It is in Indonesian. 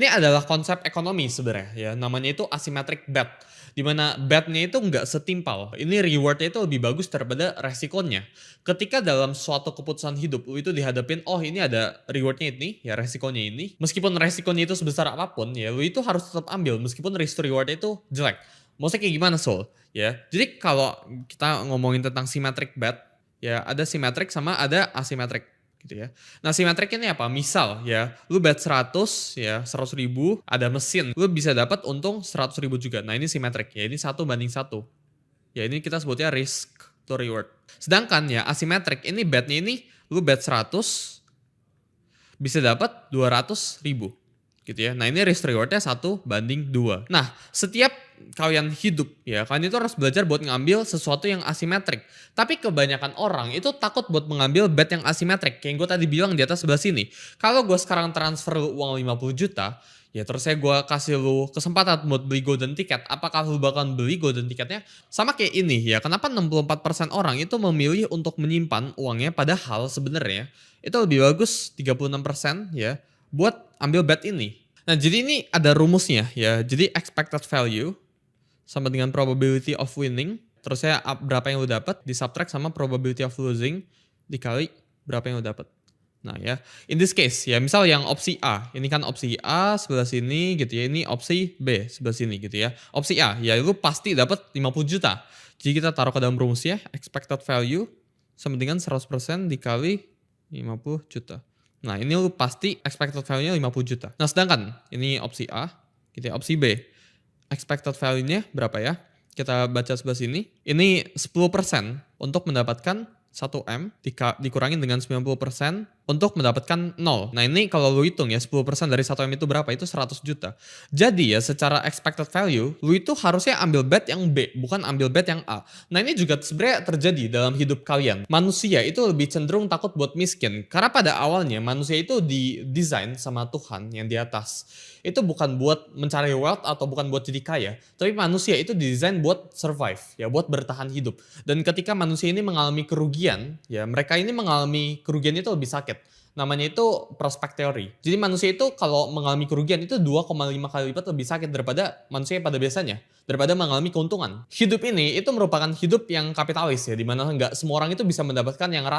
Ini adalah konsep ekonomi sebenarnya ya, namanya itu asymmetric bet. Di mana bet-nya itu nggak setimpal. Ini reward-nya itu lebih bagus daripada resikonya. Ketika dalam suatu keputusan hidup lu itu dihadapin, oh ini ada reward-nya ini, ya resikonya ini. Meskipun resikonya itu sebesar apapun, ya lu itu harus tetap ambil meskipun risk to reward-nya itu jelek. Maksudnya kayak gimana, Soul? Ya, jadi kalau kita ngomongin tentang symmetric bet, ya ada symmetric sama ada asymmetric gitu ya. Nah, simetrik ini apa? Misal ya, lu bet 100 ya, 100.000, ada mesin, lu bisa dapat untung 100.000 juga. Nah, ini simetrik ya, ini 1:1. Ya, ini kita sebutnya risk to reward. Sedangkan ya, asimetrik ini betnya ini lu bet 100 bisa dapat 200.000 gitu ya. Nah, ini risk rewardnya 1:2. Nah, setiap kalian hidup ya, kalian itu harus belajar buat ngambil sesuatu yang asimetrik. Tapi kebanyakan orang itu takut buat mengambil bet yang asimetrik. Kayak yang gue tadi bilang di atas sebelah sini. Kalau gue sekarang transfer lu uang 50 juta, ya terus saya gue kasih lu kesempatan buat beli golden ticket. Apakah lu bakal beli golden ticketnya? Sama kayak ini ya, kenapa 64% orang itu memilih untuk menyimpan uangnya padahal sebenarnya itu lebih bagus 36% ya buat ambil bet ini. Nah, jadi ini ada rumusnya ya. Jadi expected value sama dengan probability of winning, terus saya berapa yang lu dapat disubtract sama probability of losing dikali berapa yang lu dapat. Nah ya, in this case ya, misal yang opsi A, ini kan opsi A sebelah sini gitu ya, ini opsi B sebelah sini gitu ya. Opsi A, ya lu pasti dapat 50 juta. Jadi kita taruh ke dalam rumus ya, expected value sama dengan 100% dikali 50 juta. Nah, ini lu pasti expected value-nya 50 juta. Nah, sedangkan ini opsi A, gitu ya, opsi B. Expected value-nya berapa ya? Kita baca sebelah sini. Ini 10% untuk mendapatkan 1M dikurangin dengan 90% untuk mendapatkan 0. Nah, ini kalau lu hitung ya 10% dari 1M itu berapa? Itu 100 juta. Jadi ya secara expected value, lu itu harusnya ambil bet yang B, bukan ambil bet yang A. Nah, ini juga sebenarnya terjadi dalam hidup kalian. Manusia itu lebih cenderung takut buat miskin. Karena pada awalnya manusia itu didesain sama Tuhan yang di atas. Itu bukan buat mencari wealth atau bukan buat jadi kaya. Tapi manusia itu didesain buat survive, ya buat bertahan hidup. Dan ketika manusia ini mengalami kerugian, ya mereka ini mengalami kerugian itu lebih sakit. Namanya itu prospect theory. Jadi manusia itu kalau mengalami kerugian itu 2,5 kali lipat lebih sakit daripada manusia pada biasanya. Daripada mengalami keuntungan. Hidup ini itu merupakan hidup yang kapitalis ya. Dimana nggak semua orang itu bisa mendapatkan yang rata.